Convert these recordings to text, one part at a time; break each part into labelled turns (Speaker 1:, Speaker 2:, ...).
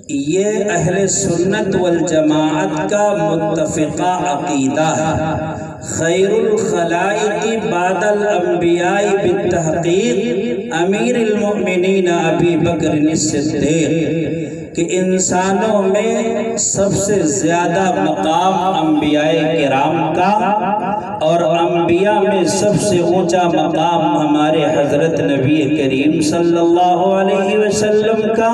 Speaker 1: یہ اہل سنت والجماعت کا متفقہ عقیدہ ہے۔ خیر الخلائق بعد الانبیاء بالتحقیق امیر المؤمنین ابی بکر الصدیق، کہ انسانوں میں سب سے زیادہ مقام انبیاء کرام کا، اور انبیاء میں سب سے اونچا مقام ہمارے حضرت نبی کریم صلی اللہ علیہ وسلم کا۔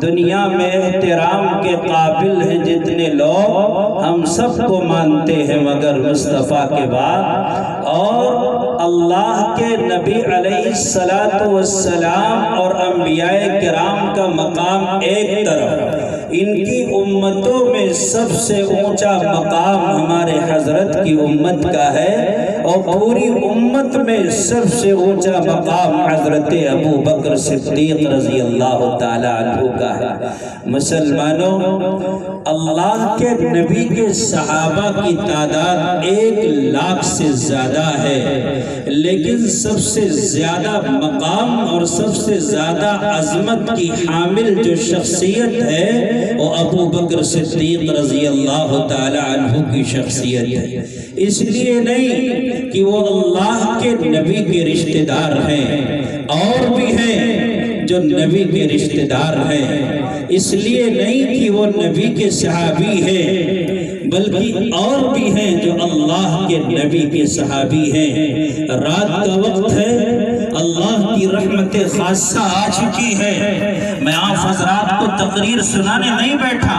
Speaker 1: دنیا میں احترام کے قابل ہیں جتنے لوگ، ہم سب کو مانتے ہیں مگر مصطفیٰ کے بعد، اور اللہ کے نبی علیہ السلام اور انبیاء کرام کا مقام ایک طرف، ان کی امتوں میں سب سے اونچا مقام ہمارے حضرت کی امت کا ہے، اور پوری امت میں سب سے اونچا مقام حضرت ابو بکر صدیق رضی اللہ تعالی عنہ کا ہے۔ مسلمانوں، اللہ کے نبی کے صحابہ کی تعداد 1,00,000 سے زیادہ ہے، لیکن سب سے زیادہ مقام اور سب سے زیادہ عظمت کی حامل جو شخصیت ہے وہ ابو بکر صدیق رضی اللہ تعالی عنہ کی شخصیت ہے۔ اس لیے نہیں کہ وہ اللہ کے نبی کے رشتہ دار ہیں، اور بھی ہیں جو نبی کے رشتہ دار ہیں، اس لیے نہیں کہ وہ نبی کے صحابی ہیں، بلکہ اور بھی ہیں جو اللہ کے نبی کے صحابی ہیں۔ رات کا وقت ہے، اللہ کی رحمت خاصہ آ چکی ہے۔ میں آپ حضرات کو تقریر سنانے نہیں بیٹھا،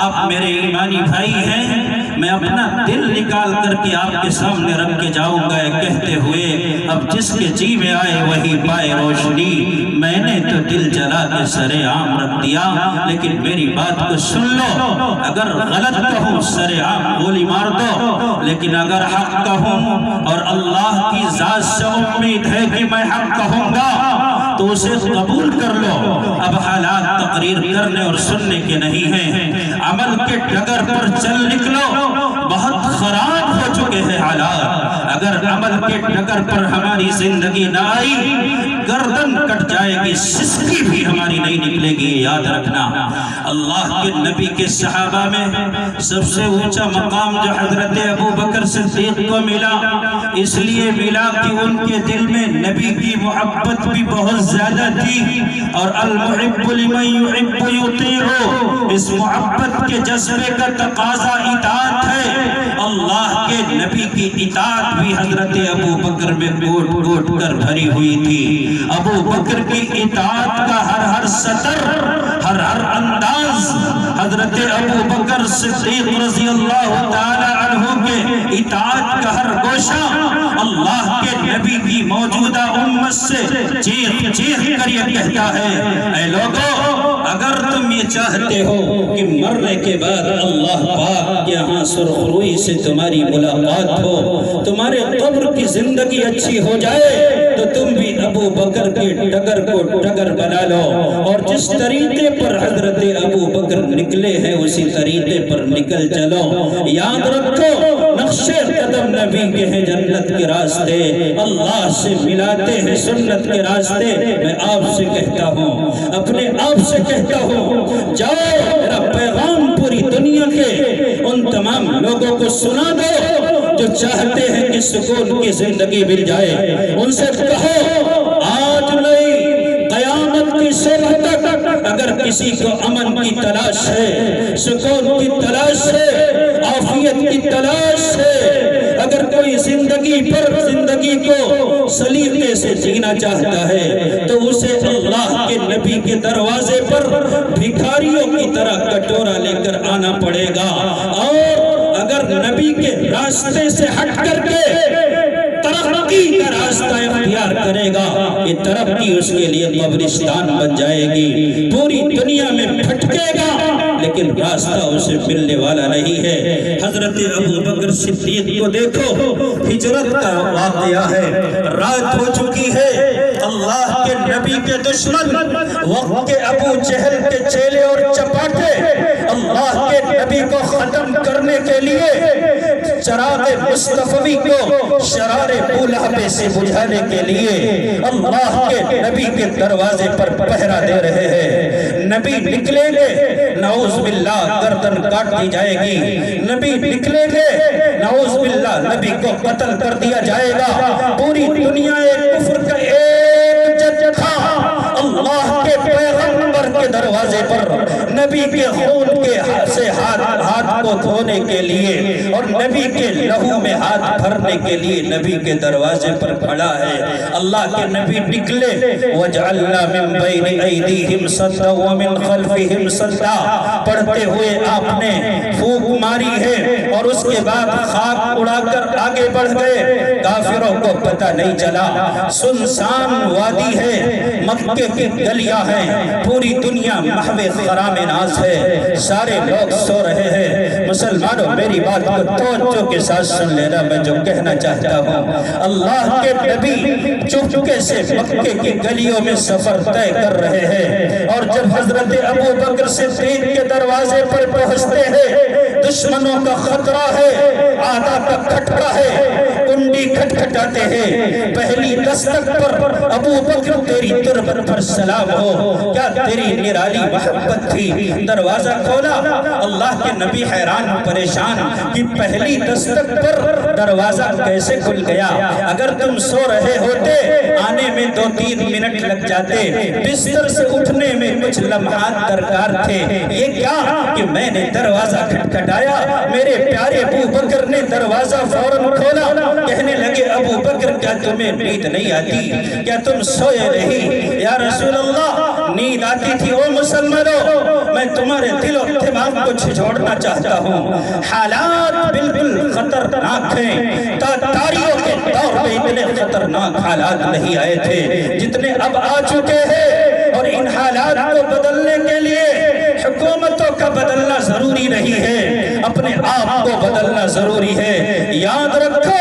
Speaker 1: آپ میرے ایمانی بھائی ہیں، میں اپنا دل نکال کر کے آپ کے سامنے رکھ کے جاؤں گا کہتے ہوئے، اب جس کے جی میں آئے وہی پائے روشنی۔ میں نے تو دل جلا کے سر عام رکھ دیا، لیکن میری بات کو سن لو، اگر غلط کہوں سر عام گولی مار دو، لیکن اگر حق کہوں اور اللہ کی ذات سے امید ہے کہ میں حق کہوں گا تو اسے قبول کر لو۔ اب حالات تقریر کرنے اور سننے کے نہیں ہیں، عمل کے ڈگر پر چل نکلو۔ بہت خراب ہو چکے ہیں حالات، اگر عمل کے ڈگر پر ہماری زندگی نہ آئی، گردن کٹ جائے گی، سسکی بھی ہماری نہیں نکلے گی، یاد رکھنا۔ اللہ کے نبی کے صحابہ میں سب سے اونچا مقام جو حضرت ابو بکر صدیق کو ملا، اس لیے ملا کہ ان کے دل میں نبی کی محبت بھی بہت زیادہ تھی، اور المحب لمن یحب یطیع، اس محبت کے جذبے کا تقاضا اطاعت ہے۔ اللہ کے نبی کی اطاعت بھی حضرت ابو بکر میں گوٹ گوٹ کر بھری ہوئی تھی۔ ابو بکر کی اطاعت کا ہر سطر، ہر انداز، حضرت ابو بکر صدیق رضی اللہ تعالی عنہ کے اطاعت کا ہر گوشہ اللہ کے نبی کی موجودہ امت سے چیخ چیخ کر یہ کہتا ہے، اے لوگو، اگر تم یہ چاہتے ہو کہ مرنے کے بعد اللہ پاک کے یہاں سرخ روئی سے تمہاری ملاقات ہو، تمہارے قبر کی زندگی اچھی ہو جائے، تو تم بھی ابو بکر کے ڈگر کو ڈگر بنا لو، اور جس طریقے پر حضرت ابو بکر نکلے ہیں اسی طریقے پر نکل چلو۔ یاد رکھو، نقش قدم نبی کے ہیں جنت کے راستے، اللہ سے ملاتے ہیں سنت کے راستے۔ میں آپ سے کہتا ہوں، اپنے آپ سے کہتا ہوں، جاؤ میرا پیغام پوری دنیا کے ان تمام لوگوں کو سنا دو جو چاہتے ہیں کہ سکون کی زندگی مل جائے۔ ان سے کہو، آج نہیں قیامت کی صبح تک اگر کسی کو امن کی تلاش ہے، سکون کی تلاش ہے، عافیت کی تلاش ہے، اگر کوئی زندگی کو سلیقے سے جینا چاہتا ہے تو اسے اللہ کے نبی کے دروازے پر بھکاریوں کی طرح کٹورا لے کر آنا پڑے گا، اور اگر نبی کے راستے سے ہٹ کر کے ترقی کا راستہ اختیار کرے گا، یہ ترقی اس کے لیے قبرستان بن جائے گی، پوری دنیا میں بھٹکے گا، لیکن راستہ اسے ملنے والا نہیں ہے۔ حضرت ابو بکر صدیق کو دیکھو، ہجرت کا واقعہ ہے، رات ہو چکی ہے، اللہ کے نبی کے دشمن، وقت کے ابو جہل کے چیلے اور چپاٹے اللہ کے نبی کو ختم کرنے کے لیے چراغ مصطفی کو شرار بولہبے سے بجھانے کے لیے اللہ کے نبی کے دروازے پر پہرا دے رہے ہیں۔ نبی نکلیں گے نعوذ باللہ گردن کاٹ دی جائے گی، نبی نکلیں گے نعوذ باللہ نبی کو قتل کر دیا جائے گا۔ پوری دنیا کفر کا ایک جج تھا، اللہ کے پیغمبر کے دروازے پر نبی کے خون کے سے ہاتھ کو دھونے کے لیے اور نبی کے لہو میں ہاتھ بھرنے کے لیے نبی کے دروازے پر کھڑا ہے۔ اللہ کے نبی نکلے، وَجَعَلْنَا مِن بَيْنِ أَيْدِيهِمْ سَدًّا وَمِن خَلْفِهِمْ سَدًّا، پڑھتے ہوئے آپ نے پھونک ماری ہے اور اس کے بعد خاک اڑا کر آگے بڑھ گئے۔ کافروں کو پتہ نہیں چلا، سنسان وادی ہے، مکے کی گلیاں ہیں، پوری دنیا محو خرام ناز ہے، سارے لوگ سو رہے ہیں۔ مسلمانوں میری بات کو توجہ کے ساتھ سن لینا، میں جو کہنا چاہتا ہوں، اللہ کے نبی چپکے سے مکے کی گلیوں میں سفر طے کر رہے ہیں، اور جب حضرت ابو بکر صدیق کے دروازے پر پہنچتے ہیں، دشمنوں کا خطرہ ہے، آدھا کا کھٹکا ہے، کنڈی کھٹکھٹاتے ہیں، پہلی دستک پر ابو بکر تیری تربت پر سلام ہو، کیا تیری نرالی محبت تھی، دروازہ کھولا۔ اللہ کے نبی حیران پریشان کہ پہلی دستک پر دروازہ کیسے کھل گیا، اگر تم سو رہے ہوتے آنے میں 2-3 منٹ لگ جاتے، بستر سے اٹھنے میں کچھ لمحات درکار تھے، یہ کیا کہ میں نے دروازہ کھٹکھٹایا، میرے پیارے ابو بکر نے دروازہ فوراً کھولا۔ کہنے لگے ابو بکر کیا تمہیں نیند نہیں آتی، کیا تم سوئے نہیں؟ یا رسول اللہ نیند آتی تھی، او مسلمانوں میں تمہارے دل و دماغ کو جھجھوڑنا چاہتا ہوں، حالات بالکل خطرناک ہیں، تاریوں کے دور میں اتنے خطرناک حالات نہیں آئے تھے جتنے اب آ چکے ہیں، اور ان حالات کو بدلنے کے لیے حکومتوں کا بدلنا ضروری نہیں ہے، اپنے آپ کو بدلنا ضروری ہے۔ یاد رکھو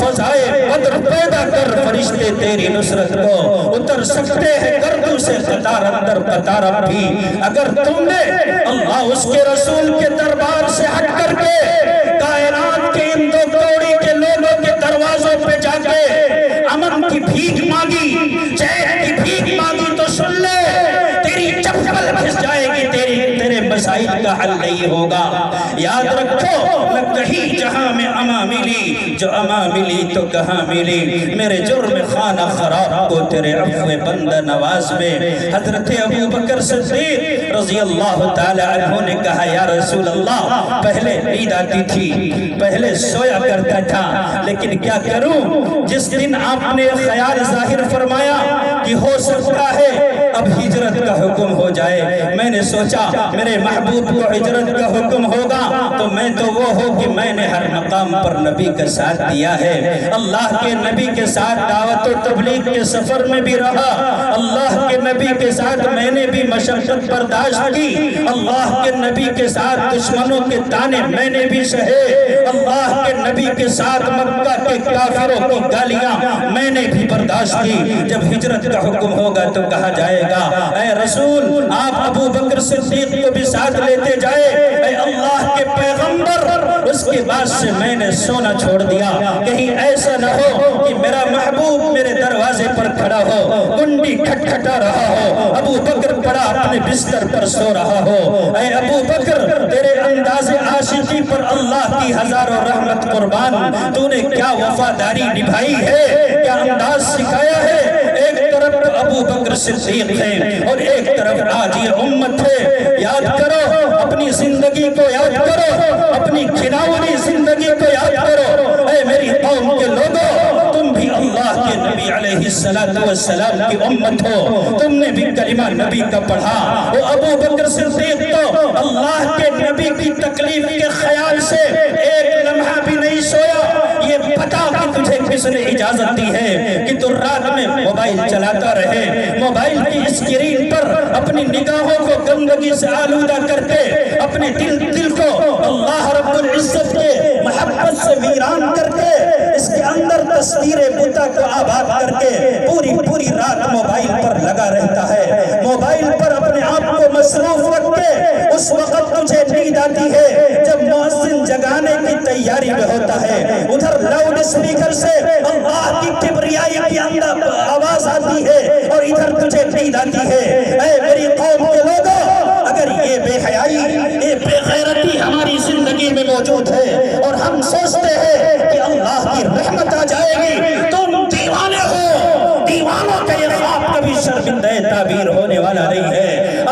Speaker 1: فضائے بدر پیدا کر فرشتے تیری نصرت کو اتر سکتے ہیں، گردوں سے قطار اندر قطار اب بھی، اگر تم نے اللہ اس کے رسول کے دربار سے ہٹ کر کے کائنات کے ان 2 کوڑی کے لوگوں کے دروازوں پہ جا کے امن کی بھیک مانگی، چین کی بھیک مانگی، تو سن لے تیری چپل پھس جائے گی، تیرے مسائل کا حل نہیں ہوگا۔ یاد رکھو نہ کہیں جہاں میں اما ملی، جو اما ملی تو کہاں ملی، میرے جرم خانہ خراب کو تیرے عفو بندہ نواز میں۔ حضرت ابو بکر صدیق رضی اللہ تعالی عنہ نے کہا یا رسول اللہ پہلے نیند آتی تھی، پہلے سویا کرتا تھا، لیکن کیا کروں، جس دن آپ نے خیال ظاہر فرمایا کہ ہو سکتا ہے اب ہجرت کا حکم ہو جائے، میں نے سوچا میرے محبوب کو ہجرت کا حکم ہوگا تو میں تو وہ ہو کہ میں نے ہر مقام پر نبی کا ساتھ دیا ہے، اللہ کے نبی کے ساتھ دعوت و تبلیغ کے سفر میں بھی رہا، اللہ کے نبی کے ساتھ میں نے بھی مشقت برداشت کی، اللہ کے نبی کے ساتھ دشمنوں کے تانے میں نے بھی سہے، اللہ کے نبی کے ساتھ مکہ کے کافروں کی گالیاں میں نے بھی برداشت کی۔ جب ہجرت کا حکم ہوگا تو کہا جائے گا اے رسول آپ ابو بکر صدیق کو بھی ساتھ لیتے جائے، اے اللہ کے پیغمبر اس کے بعد سے میں نے سونا چھوڑ دیا، کہیں ایسا نہ ہو کہ میرا محبوب میرے دروازے پر کھڑا ہو، کنڈی کھٹکھٹا رہا ہو، ابو بکر پڑا اپنے بستر پر سو رہا ہو۔ اے ابو بکر تیرے انداز عاشقی پر اللہ کی ہزاروں رحمت قربان، تو نے کیا وفاداری نبھائی ہے، کیا انداز سکھایا ہے۔ ایک طرف ابو بکر صدیق ہے اور ایک طرف آج یہ امت ہے، یاد کرو اپنی زندگی کو، یاد کرو اپنی کھلاوی زندگی کو، یاد کرو اے میری قوم کے لوگوں، تم بھی اللہ کے نبی علیہ السلام کی امت ہو، تم نے بھی کلمہ نبی کا پڑھا۔ وہ ابو بکر صدیق تو اللہ کے نبی کی تکلیف کے خیال سے ایک لمحہ بھی نہیں سویا، یہ پتا کہ تجھے کس نے اجازت دی ہے کہ تو رات میں موبائل چلاتا رہے، موبائل کی اسکرین پر اپنی نگاہوں کو گندگی سے آلودہ کر کے اپنے دل کو اللہ رب العزت کے محبت سے ویران کر کے اس کے اندر تصویر بتا کو آباد کر کے پوری رات موبائل پر لگا رہتا ہے، موبائل پر اپنے آپ کو مصروف رکھ کے اس وقت تجھے نیند آتی ہے جب مؤذن جگانے کی تیاری میں ہوتا ہے، ادھر لاؤڈ اسپیکر سے اللہ کی کبریائی کی اندر آواز آتی ہے اور ادھر تجھے نیند آتی ہے۔ اے میری قوم کے لوگوں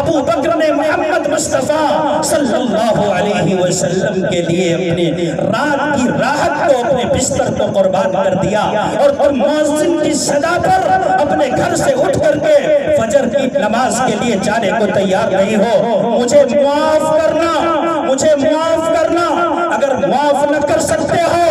Speaker 2: ابو بکر نے محمد مصطفیٰ صلی اللہ علیہ وسلم کے لیے اپنے رات کی راحت کو، اپنے بستر کو قربان کر دیا، اور تم مؤذن کی صدا پر اپنے گھر سے اٹھ کر کے فجر کی نماز کے لیے جانے کو تیار نہیں ہو۔ مجھے معاف کرنا، مجھے معاف کرنا، اگر معاف نہ کر سکتے ہو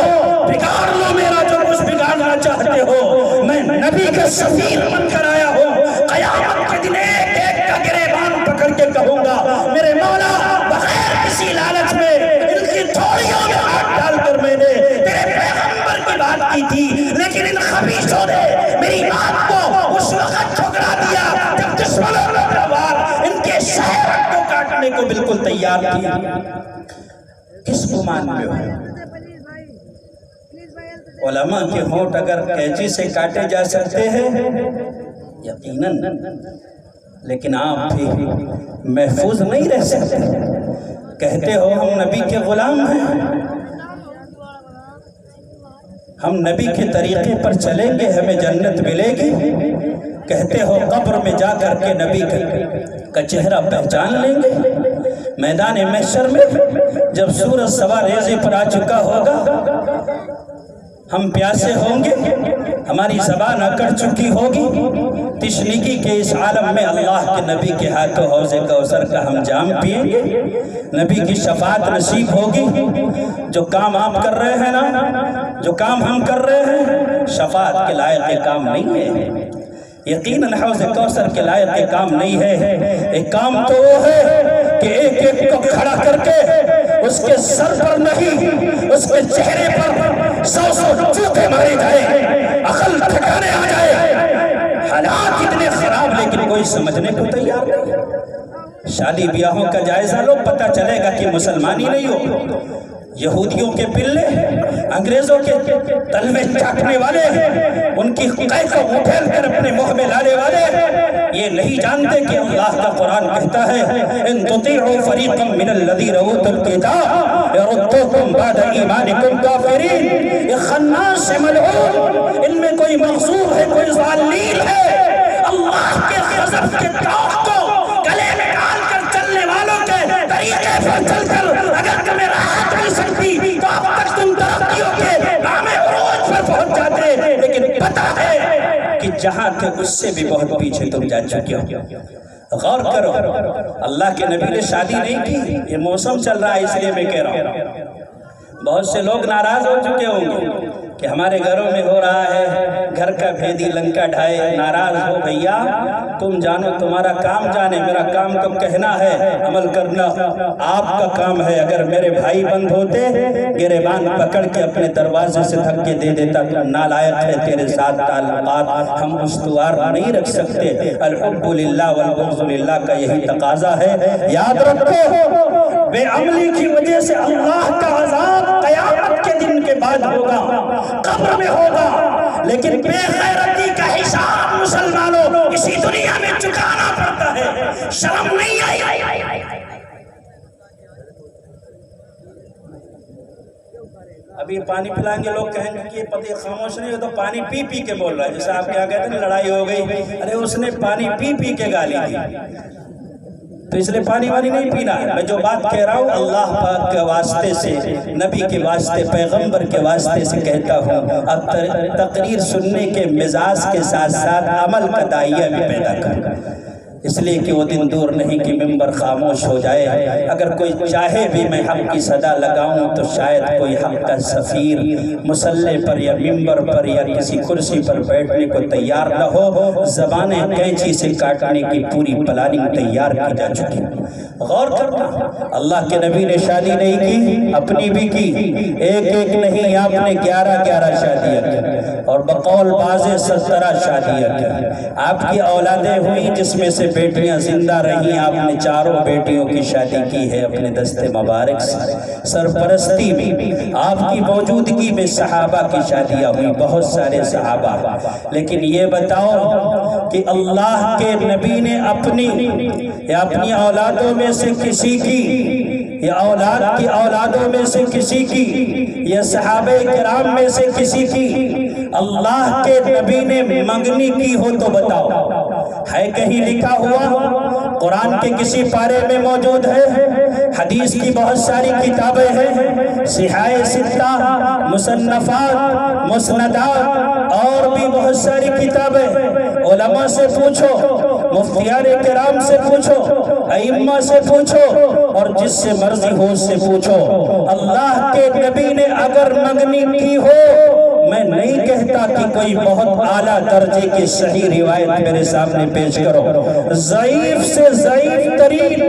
Speaker 2: بگاڑ لو میرا جو کچھ بگاڑنا چاہتے ہو۔ میں نبی کا سفیر بن کر آیا ہوں، قیامت کے دن ایک ایک کا گریبان پکڑ کے کہوں گا میرے مولا بغیر کسی لالچ میں ان کی تھوڑیوں میں ہاتھ ڈال کر میں نے تیرے پیغمبر کی بات کی تھی، لیکن ان خبیثوں نے میری بات کو اس وقت ٹھکرا دیا جب دشمنوں نے تلوار ان کے شہر کو کاٹنے کو بالکل تیار تھی۔ کس گمان میں ہو؟ علماء کے ہونٹ اگر قینچی سے کاٹے جا سکتے ہیں یقیناً، لیکن آپ بھی محفوظ نہیں رہ سکتے۔ کہتے ہو ہم نبی کے غلام ہیں، ہم نبی کے طریقے پر چلیں گے ہمیں جنت ملے گی۔ کہتے ہو قبر میں جا کر کے نبی کا چہرہ پہچان لیں گے۔ میدان محشر میں جب سورج سوا ریزے پر آ چکا ہوگا، ہم پیاسے ہوں گے، ہماری زبان اکڑ چکی ہوگی، تشنگی کے اس عالم میں اللہ کے نبی کے ہاتھوں حوض کوثر کا ہم جام پئیں گے، نبی کی شفاعت نصیب ہوگی۔ جو کام آپ کر رہے ہیں نا، جو کام ہم کر رہے ہیں، شفاعت کے لائق کام نہیں ہے، یقیناً حوض کوثر کے لائق کام نہیں ہے۔ ایک کام تو وہ ہے کہ ایک ایک کو کھڑا کر کے اس کے سر پر نہیں، اس کے چہرے پر سو چوکے مارے جائے، عقل ٹھکانے آ جائے۔ حالات اتنے خراب لیکن کوئی سمجھنے کو تیار نہیں۔ شادی بیاہوں کا جائزہ لو، پتہ چلے گا کہ مسلمانی نہیں ہو۔ یہودیوں کے پلے، انگریزوں کے تلوے چاٹنے والے، ان کی قید کو اٹھیل کر اپنے منہ میں لانے والے یہ نہیں جانتے کہ اللہ کا قرآن کہتا ہے ان تطیعوا فریقا من الذین اوتوا الکتاب یردوکم بعد ایمانکم کافرین۔ یہ خناس سے ملعون، ان میں کوئی مغصوب ہے، کوئی ضالین ہے۔ اللہ کے غضب کے طاق کو گلے میں ڈال کر چلنے والوں کے طریقے پر چل کر اگر تمہیں راحت مل سکتی تو اب تک تم ترقیوں کے نام عروج پر پہنچ جاتے، لیکن پتہ ہے کہ جہاں تھے اس سے بھی بہت پیچھے تم جا چکے ہو۔ غور کرو، اللہ کے نبی نے شادی نہیں کی، یہ موسم چل رہا ہے اس لیے میں کہہ رہا ہوں۔ بہت سے لوگ ناراض ہو چکے ہوں گے کہ ہمارے گھروں میں ہو رہا ہے گھر کا بھیدی لنکا ڈھائے۔ ناراض ہو بھیا، تم جانو، تمہارا کام جانے، میرا کام تو کہنا ہے، عمل کرنا آپ کا کام ہے۔ اگر میرے بھائی بند ہوتے گریبان پکڑ کے اپنے دروازے سے دھکے دے دیتا کہ نالائق ہے تیرے ساتھ تعلقات ہم استوار نہیں رکھ سکتے۔ الحب للہ والبغض للہ کا یہی تقاضا ہے۔ یاد رکھو، بے عملی کی وجہ سے اللہ کا عذاب قیامت کے دن کے بعد ہوگا، قبر میں ہوگا، لیکن بے غیرتی کا حساب مسلمانوں اسی دنیا میں چکانا پڑتا ہے۔ شرم نہیں آئی؟ ابھی پانی پلائیں گے، لوگ کہیں گے کہ یہ پتی خاموش نہیں ہو تو پانی پی پی کے بول رہا ہے، جیسے آپ کیا کہتے ہیں لڑائی ہو گئی، ارے اس نے پانی پی پی کے گالی دی، تو اس لیے پانی وانی نہیں پینا ہے۔ میں جو بات کہہ رہا ہوں اللہ پاک کے واسطے سے، نبی کے واسطے، پیغمبر کے واسطے سے کہتا ہوں۔ اب تقریر سننے کے مزاج کے ساتھ ساتھ عمل کا داعیہ بھی پیدا کر، اس لیے کہ وہ دن دور نہیں کہ ممبر خاموش ہو جائے۔ اگر کوئی چاہے بھی میں حق کی صدا لگاؤں تو شاید کوئی حق کا سفیر مصلی پر یا ممبر پر یا کسی کرسی پر بیٹھنے کو تیار نہ ہو۔ زبانیں قینچی سے کاٹنے کی پوری پلاننگ تیار کی جا چکی۔ غور کرنا، اللہ کے نبی نے شادی نہیں کی، اپنی بھی کی، ایک ایک نہیں، آپ نے 11 شادیاں کی اور بقول بعض 17 شادیاں کی۔ آپ کی اولادیں ہوئی جس میں سے بیٹیاں زندہ رہیں، آپ نے 4 بیٹیوں کی شادی کی ہے اپنے دست مبارک سے۔ سرپرستی میں آپ کی موجودگی میں صحابہ کی شادیاں ہوئی، بہت سارے صحابہ۔ لیکن یہ بتاؤ کہ اللہ کے نبی نے اپنی یا اپنی اولادوں میں سے کسی کی یا اولاد کی اولادوں میں سے کسی کی یا صحابہ کرام میں سے کسی کی اللہ کے نبی نے منگنی کی ہو تو بتاؤ، ہے کہیں لکھا ہوا؟ قرآن کے کسی پارے میں موجود ہے، حدیث کی بہت ساری کتابیں ہیں، صحاح ستہ، مصنفات، مسندات اور بھی بہت ساری کتابیں۔ علماء سے پوچھو، مفتیان کرام سے پوچھو، ائمہ سے پوچھو، اور جس سے مرضی ہو اس سے پوچھو۔ اللہ کے نبی نے اگر منگنی کی ہو، میں نہیں کہتا کہ کوئی بہت اعلیٰ درجے کی صحیح روایت میرے سامنے پیش کرو، ضعیف سے ضعیف ترین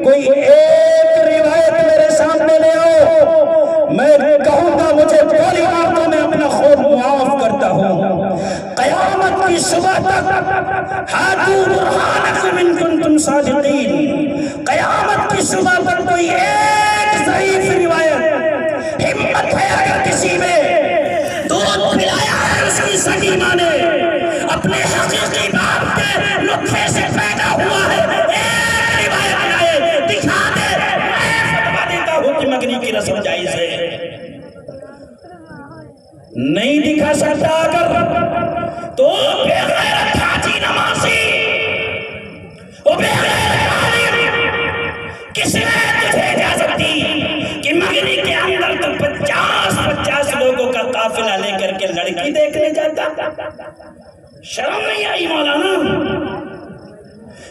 Speaker 2: کوئی ایک روایت میرے سامنے لے آؤ، میں کہوں گا مجھے بولی مار دو، میں اپنا خود معاف کرتا ہوں۔ قیامت کی صبح تک ہاتھو برہانکم ان کنتم صادقین، قیامت کی صبح پر کوئی ایک ضعیف روایت، ہمت ہے اگر کسی میں، دودھ پلایا ہے اس کی سگی ماں نے، اپنے حقیقی باپ کے نطفے سے پیدا ہوا ہے، ایک روایت لائے دکھا دے، میں فتویٰ دیتا ہوں کہ منگنی کی رسم جائز ہے۔ نہیں دکھا سکتا اگر تو بے غیرت حاجی نمازی، وہ بے غیرت عالم، کس نے تجھے اجازت دی کہ منگنی کے اندر تو 50 لوگوں کا قافلہ لے کر کے لڑکی دیکھنے جاتا؟ شرم نہیں آئی مولانا؟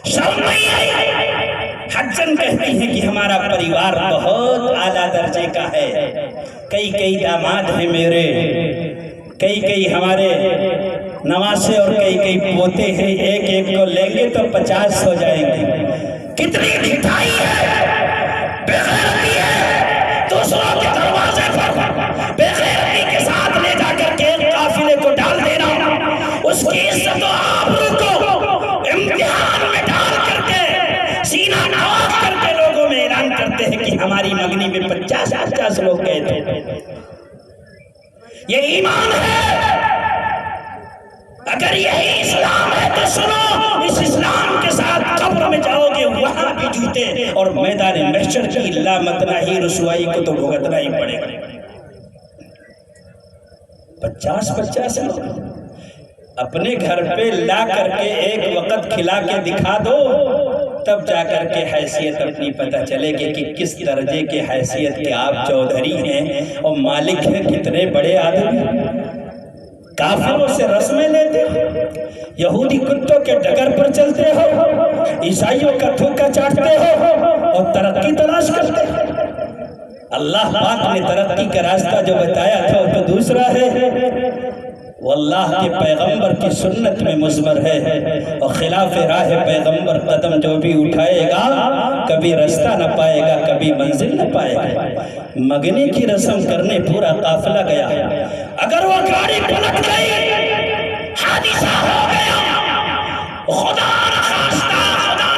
Speaker 2: شرم نہیں آئی؟ حجن کہتی ہیں کہ ہمارا پریوار بہت اعلیٰ درجے کا ہے، کئی داماد ہیں میرے، کئی ہمارے نواسے اور کئی پوتے ہیں، ایک کو لیں گے تو 50 ہو جائیں گے۔ کتنی ڈھٹائی ہے، بے غیرتی ہے، دوسروں کے دروازے پر بے غیرتی کے ساتھ لے جا کر کے قافلے کو ڈال دینا، اس کی عزت و آبرو کو امتحان میں ڈال کر کے سینہ نواز کر کے لوگوں میں اعلان کرتے ہیں کہ ہماری منگنی میں 50 لوگ گئے تھے۔ یہ ایمان ہے؟ اگر یہی اسلام ہے تو سنو، اس اسلام کے ساتھ قبر میں جاؤ گے، وہاں بھی جوتے اور میدان محشر کی لامتناہی رسوائی کو تو بھگتنا ہی پڑے گا۔ 50 لوگ اپنے گھر پہ لا کر کے ایک وقت کھلا کے دکھا دو، تب جا کر کے حیثیت اپنی پتہ چلے گی کہ کس درجے کے حیثیت کے آپ چودھری ہیں اور مالک ہیں، کتنے بڑے آدمی۔ کافروں سے رسمیں لیتے ہو، یہودی کتوں کے ڈگر پر چلتے ہو، عیسائیوں کا تھوکا چاٹتے ہو اور ترقی تلاش کرتے ہو۔ اللہ پاک نے ترقی کا راستہ جو بتایا تھا وہ تو دوسرا ہے، وہ اللہ کے پیغمبر کی سنت میں مضمر ہے، اور خلاف راہ پیغمبر قدم جو بھی اٹھائے گا کبھی رستہ نہ پائے گا، کبھی منزل نہ پائے گا۔ منگنی کی رسم کرنے پورا قافلہ گیا، اگر وہ گاڑی پلٹ گئی، حادثہ ہو گیا، خدا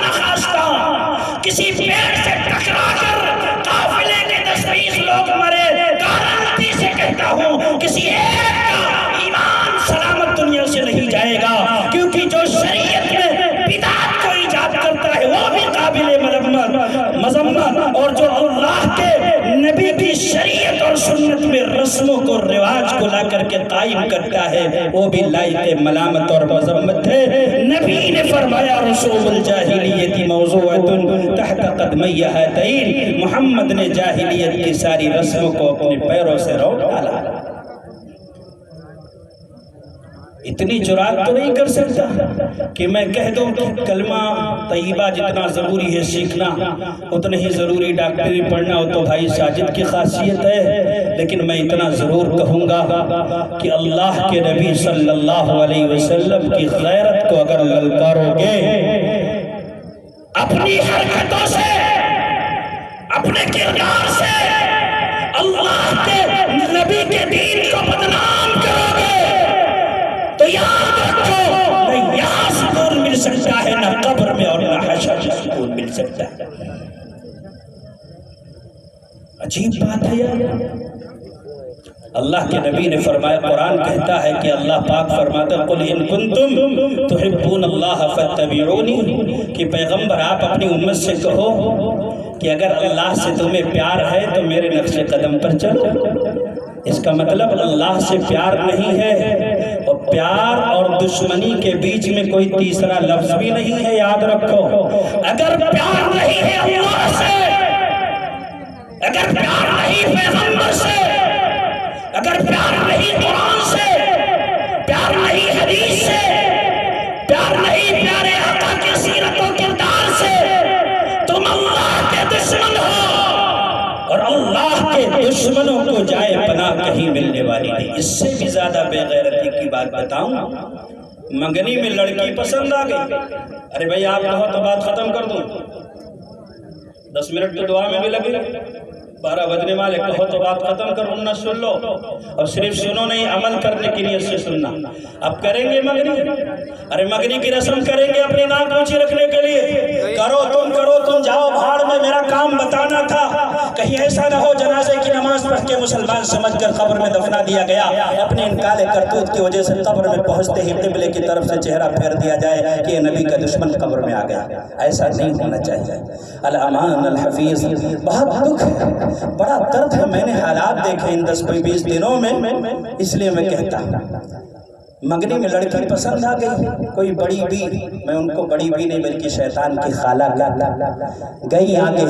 Speaker 2: نخواستہ کسی پیڑ سے ٹکرا کر قافلے کے 10-20 لوگ مرے، گارنٹی سے کہتا ہوں کسی ایک سلامت دنیا سے نہیں جائے گا، کیونکہ جو شریعت میں بدعت کو ایجاد کرتا ہے وہ بھی قابل مذمت، اور جو اللہ کے نبی کی شریعت اور سنت میں رسموں کو رواج کو لا کر کے قائم کرتا ہے وہ بھی لائق ملامت اور مذمت ہے۔ نبی نے فرمایا رسوم الجاہلیت موضوعۃ تحت قدمی ہاتین، محمد نے جاہلیت کی ساری رسموں کو اپنے پیروں سے روٹ ڈالا۔ اتنی جرات تو نہیں کر سکتا کہ میں کہہ دوں کہ کلمہ طیبہ جتنا ضروری ہے سیکھنا اتنا ہی ضروری ڈاکٹری پڑھنا، ہو تو بھائی ساجد کی خاصیت ہے، لیکن میں اتنا ضرور کہوں گا کہ اللہ کے نبی صلی اللہ علیہ وسلم کی غیرت کو اگر للکارو گے، اپنی حرکتوں سے، اپنے کردار سے اللہ کے نبی کے دین کو بدنام کرو گے تو یاد رکھو، نہ یہاں سکون مل سکتا ہے، نہ قبر میں اور نہ حشر میں سکون مل سکتا ہے۔ عجیب بات ہے یار، اللہ کے نبی نے فرمایا، قرآن کہتا ہے کہ اللہ پاک فرماتا ہے قل ان کنتم تحبون اللہ فاتبعونی، کہ پیغمبر آپ اپنی امت سے کہو کہ اگر اللہ سے تمہیں پیار ہے تو میرے نقش قدم پر چلو۔ اس کا مطلب اللہ سے پیار نہیں ہے، اور پیار اور دشمنی کے بیچ میں کوئی تیسرا لفظ بھی نہیں ہے، یاد رکھو۔ اگر پیار نہیں ہے اللہ سے، اگر پیار نہیں پیغمبر سے، اگر پیار نہیں قرآن سے، پیار نہیں حدیث سے، پیار نہیں پیارے آقا کے سیرت و کردار سے، تم اللہ کے دشمن ہو، اور اللہ کے دشمنوں کو جائے پناہ کہیں ملنے والی نہیں۔ اس سے بھی زیادہ بے غیرتی کی بات بتاؤں، منگنی میں لڑکی پسند آ گئی، ارے بھائی آپ کہو تو بات ختم کر دوں، 10 منٹ تو دعا میں بھی لگے، 12 بجنے والے، کہو تو بات ختم کروں نہ سن لو، اور صرف سنو نہیں، عمل کرنے کی نیت سے سننا۔ اب کریں گے منگنی، ارے منگنی کی رسم کریں گے اپنی ناک اونچی رکھنے کے لیے، کرو تم جاؤ بھاڑ میں، میرا کام بتانا تھا۔ کہیں ایسا نہ ہو جنازے کی نماز پڑھ کے مسلمان سمجھ کر قبر میں دفنا دیا گیا، اپنے انکار کرتوت کی وجہ سے قبر میں پہنچتے ہی قبلے کی طرف سے چہرہ پھیر دیا جائے کہ یہ نبی کا دشمن قبر میں آ گیا۔ ایسا نہیں ہونا چاہیے۔ الامان الحفیظ، بہت دکھ ہے، بڑا درد ہے، میں نے حالات دیکھے ان 10-20 دنوں میں، اس لیے میں کہتا ہوں منگنی میں لڑکی پسند آ گئی، کوئی بڑی بھی، میں ان کو بڑی بھی نہیں بلکہ شیطان کی خالہ گئی آگے،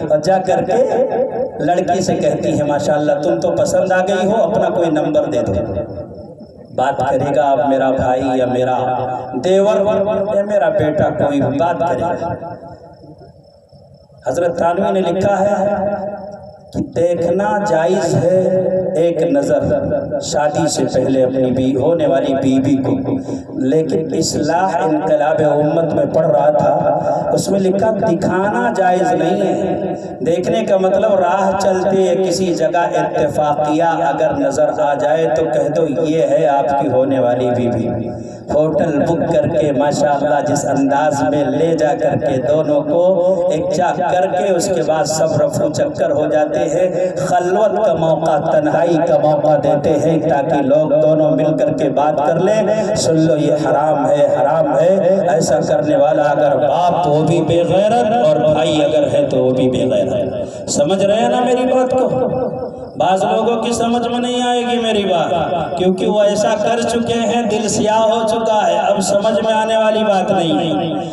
Speaker 2: اور جا کر کے لڑکی سے کہتی ہے ماشاءاللہ تم تو پسند آ گئی ہو، اپنا کوئی نمبر دے دو، بات کرے گا اب میرا بھائی یا میرا دیور یا میرا بیٹا، کوئی بات کرے گا۔ حضرت تھانوی نے لکھا ہے کہ دیکھنا جائز ہے ایک نظر شادی سے پہلے اپنی ہونے والی بیوی کو، لیکن اصلاح انقلاب امت میں پڑھ رہا تھا، اس میں لکھا دکھانا جائز نہیں ہے۔ دیکھنے کا مطلب راہ چلتے کسی جگہ اتفاقیہ اگر نظر آ جائے تو کہہ دو یہ ہے آپ کی ہونے والی بیوی، ہوٹل بک کر کے ماشاءاللہ جس انداز میں لے جا کر کے دونوں کو ایک جا کر کے اس کے بعد سب رفو چکر ہو جاتے ہیں، خلوت کا موقع، تنہائی کا موقع دیتے ہیں تاکہ لوگ دونوں مل کر کے بات کر لیں۔ سن لو یہ حرام ہے، حرام ہے۔ ایسا کرنے والا اگر باپ وہ بھی بے غیرت، اور بھائی اگر ہے تو وہ بھی بے غیرت۔ سمجھ رہے ہیں نا میری بات کو؟ بعض لوگوں کی سمجھ میں نہیں آئے گی میری بات، کیونکہ وہ ایسا کر چکے ہیں، دل سیاہ ہو چکا ہے، اب سمجھ میں آنے والی بات نہیں ہے۔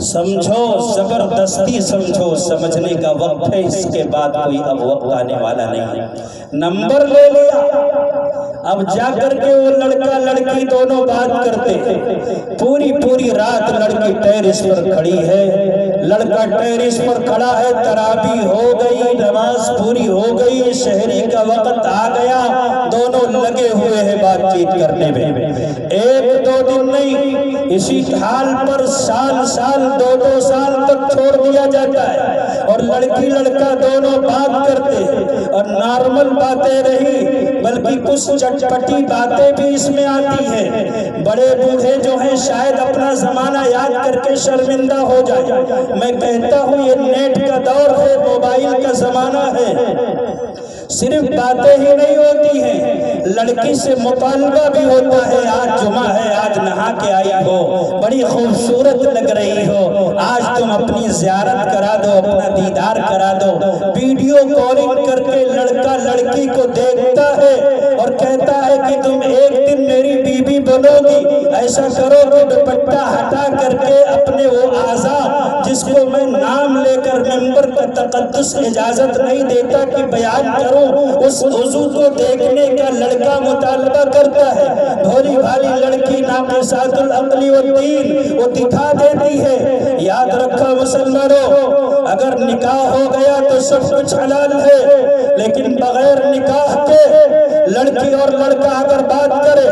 Speaker 2: سمجھو، زبردستی سمجھو، سمجھنے کا وقت ہے، اس کے بعد کوئی اب وقت آنے والا نہیں ہے۔ نمبر لے لیا، اب جا کر کے وہ لڑکا لڑکی دونوں بات کرتے، پوری رات لڑکی ٹیرس پر کھڑی ہے، لڑکا ٹیرس پر کھڑا ہے، تراویح ہو گئی، نماز پوری ہو گئی، شہری کا وقت آ گیا، دونوں لگے ہوئے ہیں بات چیت کرنے میں۔ 1-2 دن نہیں، اسی حال پر سال 2 سال تک چھوڑ دیا جاتا ہے، اور لڑکی لڑکا دونوں بات کرتے، اور نارمل باتیں رہی بلکہ کچھ چٹپٹی باتیں بھی اس میں آتی ہیں۔ بڑے بوڑھے جو ہیں شاید اپنا زمانہ یاد کر کے شرمندہ ہو جائے۔ میں کہتا ہوں یہ نیٹ کا دور ہے، موبائل کا زمانہ ہے، صرف باتیں ہی نہیں ہوتی ہیں، لڑکی سے مطالبہ بھی ہوتا ہے، آج جمعہ ہے، آج نہا کے آئی ہو، بڑی خوبصورت لگ رہی ہو، آج تم اپنی زیارت کرا دو، اپنا دیدار کرا دو۔ ویڈیو کالنگ کر کے لڑکا لڑکی کو دیکھتا ہے اور کہتا ہے کہ تم ایک دن میری بیوی بنو گی، ایسا کرو کہ دوپٹہ ہٹا کر کے اپنے وہ اعضاء جس کو میں نام لے کر ممبر کا تقدس اجازت نہیں دیتا کہ بیان کروں، اس عضو کو دیکھنے کا لڑکا مطالبہ کرتا ہے۔ بھولی بھالی لڑکی ناقصات العقل والدین وہ دکھا دیتی ہے۔ یاد رکھا مسلمانوں، اگر نکاح ہو گیا تو سب کچھ حلال ہے، لیکن بغیر نکاح کے لڑکی اور لڑکا اگر بات کرے،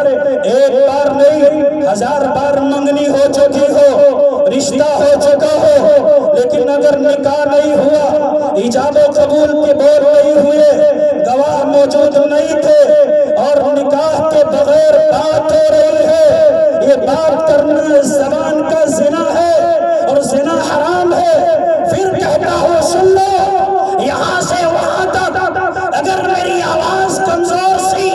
Speaker 2: ایک بار نہیں 1000 بار منگنی ہو چکی ہو، رشتہ ہو چکا ہو، لیکن اگر نکاح نہیں ہوا، ایجاب و قبول کے بول نہیں ہوئے، گواہ موجود نہیں تھے، اور نکاح کے بغیر بات ہو رہی ہے، یہ بات کرنا زبان کا زنا ہے، اور زنا حرام ہے۔ پھر کہتا ہوں سن لو، یہاں سے وہاں تک اگر میری آواز کمزور سی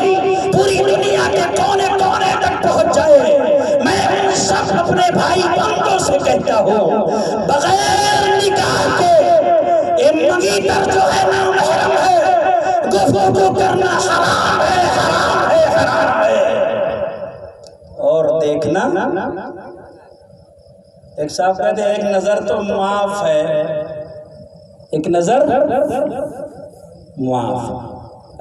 Speaker 2: پوری دنیا کے کونے کونے تک پہنچ جائے، میں سب اپنے بھائی بندوں سے کہتا ہوں بغیر نکاح کے یہ منگیتر جو ہے نا محرم ہے، گفتگو کرنا حرام ہے۔ سنا؟ ایک صاحب کہتے ہیں ایک نظر تو معاف ہے، ایک نظر معاف،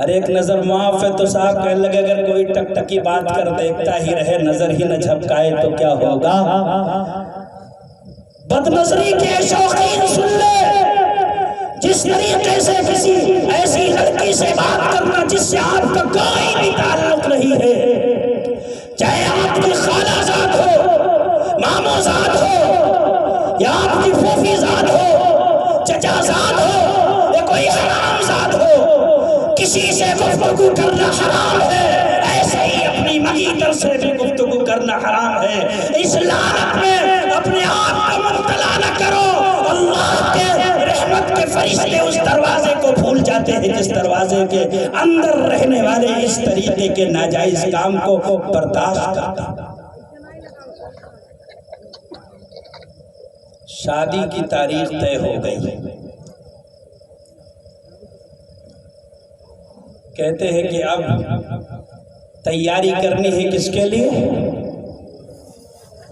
Speaker 2: ارے ایک نظر معاف ہے تو صاحب کہنے لگے اگر کوئی ٹک ٹکی بات کر دیکھتا ہی رہے، نظر ہی نہ جھپکائے تو کیا ہوگا؟ بد نظری کے شوقین سن لے، جس طریقے سے کسی ایسی لڑکی سے بات کرنا جس سے آپ کا کوئی بھی تعلق نہیں ہے، چاہے آپ کی خالہ زاد ہو، مامو زاد ہو، یا آپ کی پھوپھی زاد ہو، چچا زاد ہو، یا کوئی حرام زاد ہو، کسی سے گفتگو کرنا حرام ہے، ایسے ہی اپنی مگیتر سے بھی گفتگو کرنا حرام ہے۔ اس لعنت میں اپنے آپ کو مبتلا نہ کرو، اللہ کے رحمت کے فرشتے اس دروازے کو بھول جاتے ہیں جس دروازے کے اندر رہنے والے اس طریقے کے ناجائز کام کو برداشت کرتا۔ شادی کی تاریخ طے ہو گئی، کہتے ہیں کہ اب تیاری کرنی ہے کس کے لیے؟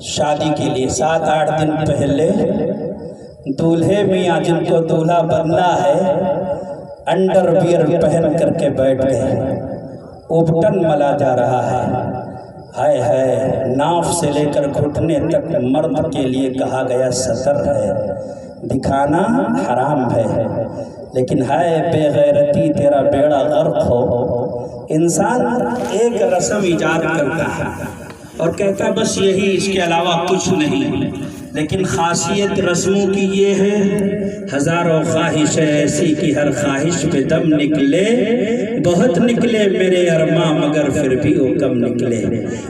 Speaker 2: شادی کے لیے۔ 7-8 دن پہلے دولہے میاں جن کو دولہا بننا ہے انڈر ویئر پہن کر کے بیٹھ گئے، اوبٹن ملا جا رہا ہے۔ ہائے ہائے، ناف سے لے کر گھٹنے تک مرد کے لیے کہا گیا سطر ہے، دکھانا حرام ہے، لیکن ہائے بے غیرتی تیرا بیڑا غرق ہو۔ انسان ایک رسم ایجاد کرتا ہے اور کہتا بس یہی، اس کے علاوہ کچھ نہیں، لیکن خاصیت رسموں کی یہ ہے ہزاروں خواہش ایسی کہ ہر خواہش پہ دم نکلے، بہت نکلے میرے ارماں مگر پھر بھی وہ کم نکلے۔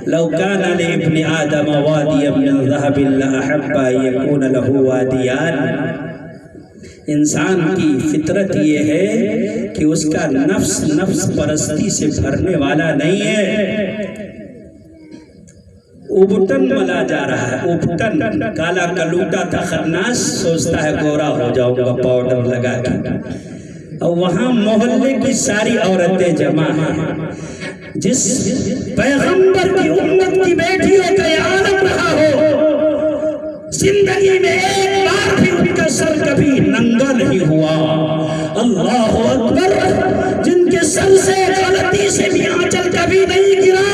Speaker 2: لو کان لابن آدم وادیا من ذهب لأحب ان یکون له وادیان۔ انسان کی فطرت یہ ہے کہ اس کا نفس پرستی سے بھرنے والا نہیں ہے۔ اوبٹن ملا جا رہا ہے، اوبٹن کالا کلوٹا تھا خناس، سوچتا ہے گورا ہو جاؤں گا پاؤڈر لگا کے، اور وہاں محلے کی ساری عورتیں جمع ہیں۔ جس پیغمبر کی امت کی بیٹیوں کا یہ عالم رہا ہو، زندگی میں ایک بار بھی ان کا سر کبھی ننگا نہیں ہوا۔ اللہ اکبر، جن کے سر سے غلطی سے بھی آنچل کبھی نہیں گرا،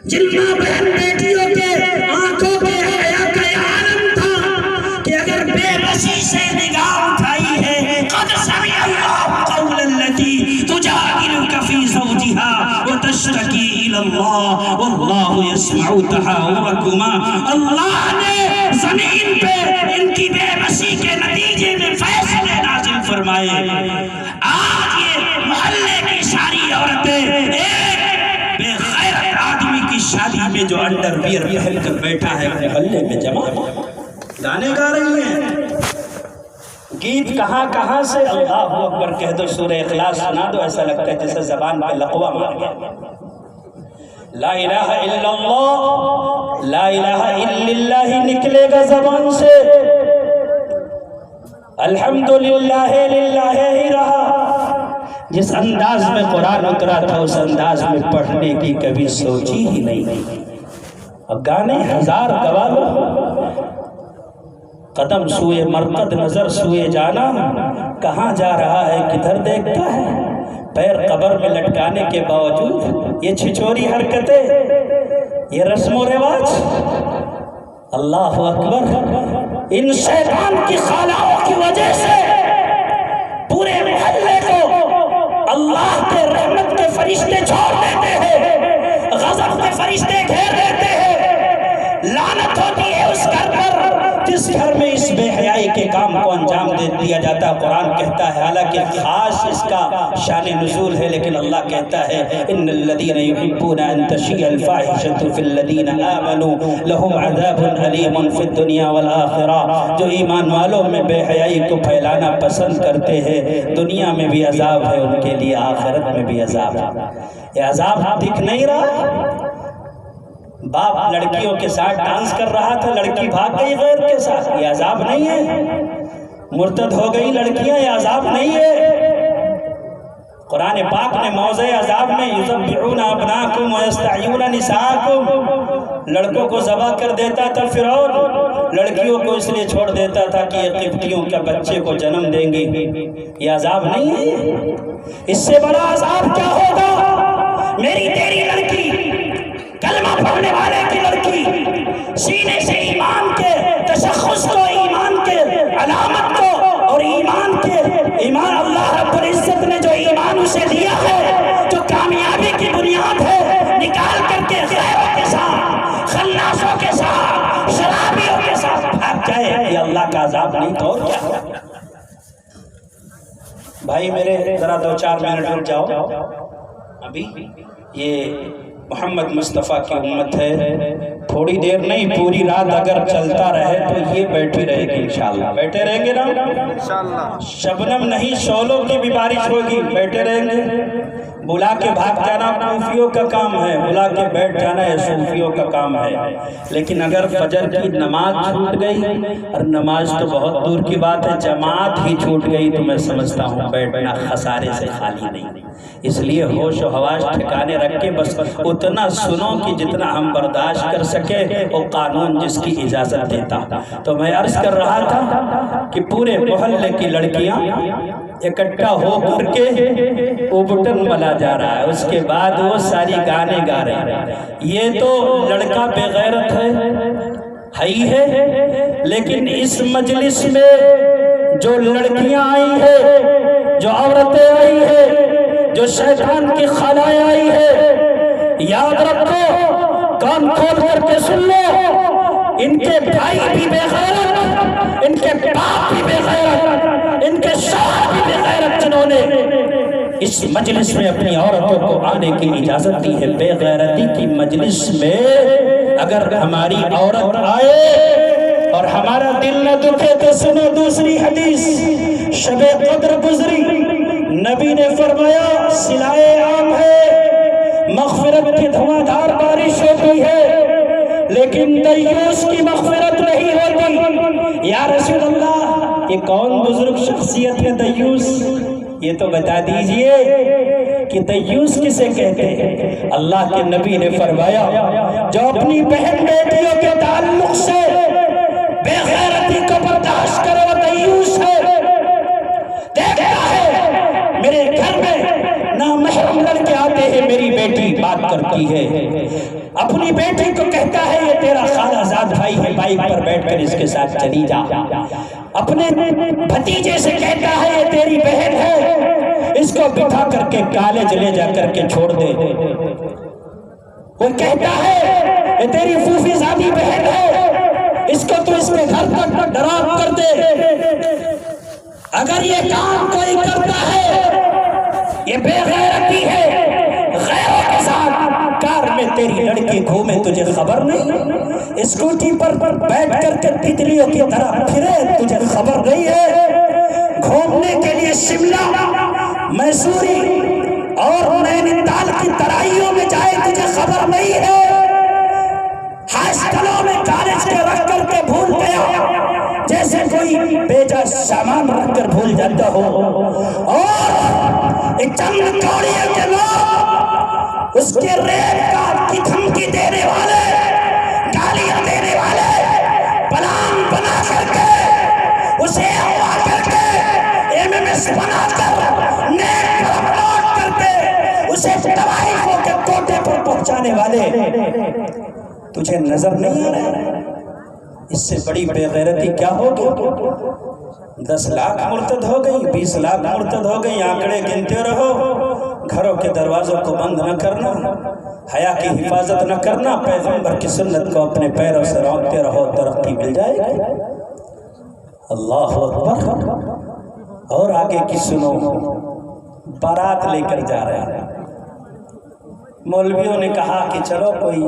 Speaker 2: جن ماں بہن بیٹیوں کے آنکھوں پہ حیا کا یہ عالم تھا کہ اگر بے بسی سے نگاہ اٹھائی ہے، قد سمع اللہ قول التی تجادلک فی زوجہا وتشتکی الی اللہ واللہ یسمع تحاورکما۔ اللہ نے زمین پہ ان کی بے بسی کے نتیجے میں فیصلے نازل فرمائے۔ آج یہ محلے کی ساری عورتیں ایک بے غیرت آدمی کی شادی میں جو انڈر ویئر پہن کر بیٹھا ہے محلے میں جمع، گانے گا رہی ہیں، گیت کہاں کہاں سے۔ اللہ اکبر کہہ دو، سورہ اخلاص سنا دو، ایسا لگتا ہے جیسے زبان پہ لقوہ مار گیا۔ لا الہ الا اللہ، لا الہ الا اللہ نکلے گا زبان سے، الحمدللہ للہ ہی رہا۔ جس انداز میں قرآن اترا تھا اس انداز میں پڑھنے کی کبھی سوچی ہی نہیں۔ اب گانے ہزار گوا لو، قدم سوئے مرقد نظر سوئے جانا، کہاں جا رہا ہے کدھر دیکھتا ہے، پیر قبر میں لٹکانے کے باوجود یہ چھچوری حرکتیں، یہ رسم و رواج۔ اللہ اکبر، ان شیطان کی خالاؤں کی وجہ سے پورے محلے کو اللہ کے رحمت کے فرشتے چھوڑ دیتے ہیں، غضب کے فرشتے گھیر لیتے ہیں۔ لعنت ہوتی ہے اس گھر پر جس گھر میں اس بے حیائی کے کام کو انجام دے دیا جاتا ہے۔ قرآن کہتا ہے، حالانکہ خاص اس کا شان نزول ہے، لیکن اللہ کہتا ہے ان الذین یحبون ان تشیع الفاحشۃ فی الذین آمنوا لہم عذاب علیم فی الدنیا والآخرہ۔ جو ایمان والوں میں بے حیائی کو پھیلانا پسند کرتے ہیں، دنیا میں بھی عذاب ہے ان کے لیے، آخرت میں بھی عذاب ہے۔ یہ عذاب دکھ نہیں رہا؟ باپ لڑکیوں کے ساتھ ڈانس کر رہا تھا، لڑکی بھاگ گئی غیر کے ساتھ، یہ عذاب نہیں ہے؟ مرتد ہو گئی لڑکیاں، یہ عذاب نہیں ہے؟ قرآن پاک نے موضع عذاب میں یذبحون ابناءکم ویستحیون نساءکم لڑکوں کو ذبح کر دیتا تھا فرعون، لڑکیوں کو اس لیے چھوڑ دیتا تھا کہ یہ قبطیوں کے بچے کو جنم دیں گی۔ یہ عذاب نہیں ہے؟ اس سے بڑا عذاب کیا ہوگا؟ میری تیری لڑکی، کلمہ پڑھنے والے کی لڑکی، سینے سے ایمان کے تشخص کو، ایمان کے علامت کو، اور ایمان اللہ رب العزت نے جو ایمان اسے دیا ہے، جو کامیابی کی بنیاد ہے، نکال کر کے غیروں کے ساتھ، خناسوں کے ساتھ، شرابیوں کے ساتھ بھاگ جائے، یہ اللہ کا عذاب نہیں تو اور کیا؟ بھائی میرے ذرا 2-4 منٹ رک جاؤ۔ ابھی یہ محمد مصطفیٰ کی امت ہے، تھوڑی دیر نہیں پوری رات اگر چلتا رہے تو یہ بیٹھی رہے گی انشاءاللہ۔ بیٹھے رہیں گے نا انشاءاللہ؟ شبنم نہیں شعلوں کی بھی بارش ہوگی، بیٹھے رہیں گے؟ بلا کے بھاگ جانا صوفیوں کا کام ہے، بلا کے بیٹھ جانا یہ صوفیوں کا کام ہے۔ لیکن اگر فجر کی نماز چھوٹ گئی، اور نماز تو بہت دور کی بات ہے، جماعت ہی چھوٹ گئی، تو میں سمجھتا ہوں بیٹھنا خسارے سے خالی نہیں۔ اس لیے ہوش و حواس ٹھکانے رکھ کے بس اتنا سنو کہ جتنا ہم برداشت کر سکے، وہ قانون جس کی اجازت دیتا۔ تو میں عرض کر رہا تھا کہ پورے محلے کی لڑکیاں اکٹھا ہو کر کے اوبٹن ملا جا رہا ہے، اس کے بعد وہ ساری گانے گا رہے ہیں۔ یہ تو لڑکا بے غیرت ہی ہے، لیکن اس مجلس میں جو لڑکیاں آئی ہیں، جو عورتیں آئی ہیں، جو شیطان کی خالائیں آئی ہیں، یاد رکھو، کان کھول کر کے سن لو، ان کے بھائی بھی بے غیرت، ان کے باپ بھی بے غیرت، ان کے شوہر بھی بے غیرت، جنہوں نے اس مجلس میں اپنی عورتوں کو آنے کی اجازت دی ہے۔ بے غیرتی کی مجلس میں اگر ہماری عورت آئے اور ہمارا دل نہ دکھے تو سنو دوسری حدیث، شب قدر گزری، نبی نے فرمایا سلائے عام ہے، مغفرت کی دھواں دھار بارش ہوتی ہے، لیکن دیوس کی مغفرت نہیں ہوتی۔ یا رسول اللہ، یہ کون بزرگ شخصیت ہے دیوس؟ یہ تو بتا دیجئے کہ دیوس کسے کہتے ہیں؟ اللہ کے نبی نے فرمایا جو اپنی بہن بیٹیوں کے تعلق سے بے غیرتی کو برداشت کرے وہ دیوس ہے۔ دیکھتا ہے میرے گھر میں نامحرم لڑکے آتے ہیں، میری بیٹی بات کرتی ہے، اپنی بیٹی کو کہتا ہے یہ تیرا خالہ زاد بھائی ہے، بائک پر بیٹھ کر اس کے ساتھ چلی جا، اپنے بھتیجے سے کہتا ہے یہ تیری بہن ہے، اس کو بٹھا کر کے کالج لے جا کر کے چھوڑ دے، وہ کہتا ہے یہ تیری پھوپھی زادی بہن ہے، اس کو تو اس کے گھر تک ڈراپ کر دے۔ اگر یہ کام کوئی کرتا ہے یہ بے غیرتی ہے، غیروں کے ساتھ کار میں تیری لڑکی گھومے تجھے خبر نہیں، اسکوٹی پر بیٹھ کر کے تتلیوں کی طرح پھرے تجھے خبر نہیں ہے، گھومنے کے لیے شملہ، میسوری اور نینی تال کی ترائیوں میں جائے تجھے خبر نہیں ہے، ہاسٹلوں میں کالج کے رکھ کر کے بھول گیا جیسے کوئی بیجا سامان رکھ کر بھول جاتا ہو، اور ایک چند کوڑیوں کے لوگ اس کے ریپ کی دھمکی دینے والے، گالیاں دینے والے، پلان بنا کر کے اسے اغوا کر کے MMS بنا کر نیٹ پر اپلوڈ کر کے اسے طوائفوں کے کوٹے پر پہنچانے والے تجھے نظر نہیں آ رہے؟ اس سے بڑی بے غیرتی کیا ہوگی؟ 10 لاکھ مرتد ہو گئی، 20 لاکھ مرتد ہو گئی، آنکڑے گنتے رہو، گھروں کے دروازوں کو بند نہ کرنا، حیا کی حفاظت نہ کرنا، پیغمبر کی سنت کو اپنے پیروں سے روکتے رہو، ترقی مل جائے گی۔ اللہ اکبر۔ اور آگے کی سنو، بارات لے کر جا رہے ہیں، مولویوں نے کہا کہ چلو کوئی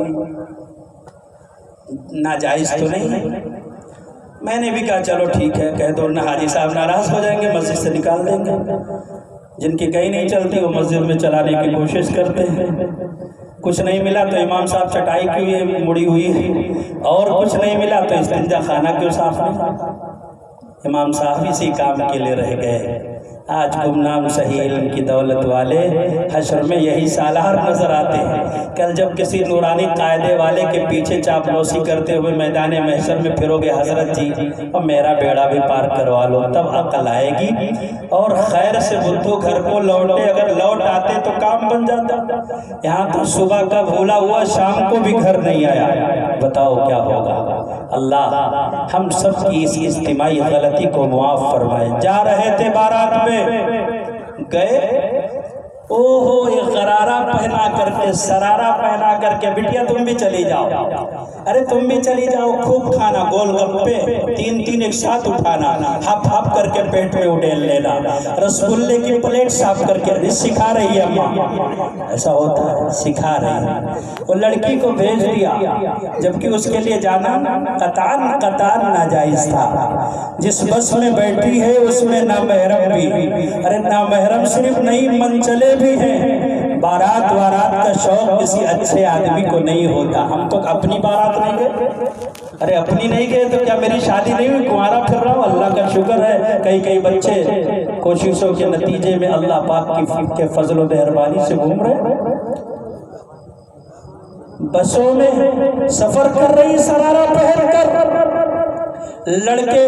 Speaker 2: ناجائز تو نہیں ہے، میں نے بھی کہا چلو ٹھیک ہے، کہہ دو نہ حاجی صاحب ناراض ہو جائیں گے، مسجد سے نکال دیں گے، جن کی کہیں نہیں چلتی وہ مسجد میں چلانے کی کوشش کرتے ہیں، کچھ نہیں ملا تو امام صاحب چٹائی کی ہوئی مڑی ہوئی ہے، اور کچھ نہیں ملا تو استنجا خانہ کیوں صاف نہیں، امام صاحب اسی کام کے لیے رہ گئے، آج گمنام صحیح علم کی دولت والے حشر میں یہی سالار نظر آتے ہیں۔ کل جب کسی نورانی قاعدے والے کے پیچھے چاپلوسی کرتے ہوئے میدان محشر میں پھرو گے حضرت جی اور میرا بیڑا بھی پار کروا لو، تب عقل آئے گی اور خیر سے بدھو گھر کو لوٹے۔ اگر لوٹ آتے تو کام بن جاتا، یہاں تو صبح کا بھولا ہوا شام کو بھی گھر نہیں آیا، بتاؤ کیا ہوگا۔ اللہ ہم سب کی اس اجتماعی غلطی کو معاف فرمائے۔ جا رہے تھے بارات میں، گئے اوہو یہ غرارہ پہنا کر کے سرارہ پہنا کر کے، بٹیا تم بھی چلی جاؤ، ارے تم بھی چلی جاؤ، خوب کھانا، گول گپے تین تین ایک ساتھ اٹھانا، ہپ ہپ کر کے پیٹ میں اڈیل لینا، رسگلے کی پلیٹ صاف کر کے، سکھا رہی ہے اماں، ایسا ہوتا ہے، سکھا رہی ہے۔ وہ لڑکی کو بھیج دیا، جبکہ اس کے لیے جانا قطعاً ناجائز تھا۔ جس بس میں بیٹھی ہے اس میں نامحرم بھی، ارے نامحرم صرف نہیں منچلے بھی ہیں۔ بارات کا شوق کسی اچھے آدمی کو نہیں ہوتا۔ ہم تو اپنی بارات نہیں گئے، ارے اپنی نہیں گئے تو کیا میری شادی نہیں ہوئی؟ کنوارا پھر رہا ہوں، اللہ کا شکر ہے۔ کئی بچے کوششوں کے نتیجے میں اللہ پاک کے فضل و مہربانی سے گھوم رہے۔ بسوں میں سفر کر رہی سرارہ پہن کر، لڑکے